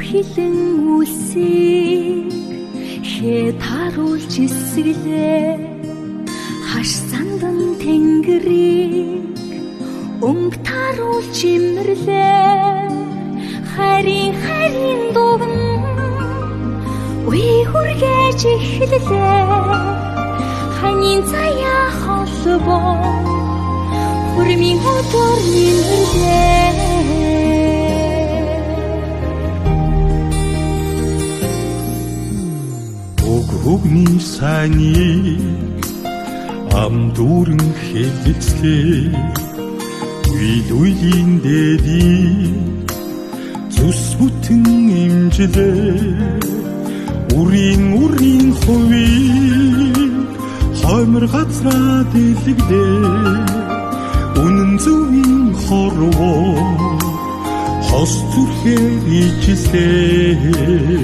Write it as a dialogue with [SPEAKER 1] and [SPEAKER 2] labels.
[SPEAKER 1] хилэн үлсийг хэтаруулж эсгэлээ хаш сандан тэнгэрийг өнгө таруулж имэрлээ харин дуган үе хүргэж эхэллээ ханийн заяа холбоо хүрмийн өдөр минэрлээ
[SPEAKER 2] Өгний сайныг амдуран хэлэлцлээ үйлийн дээдийг зүс бүтэн имжлээ үрийн хувийг хоймор газраа дэлгэлээ үнэн зөвийн хорвоо хос зүрхээр ичилээ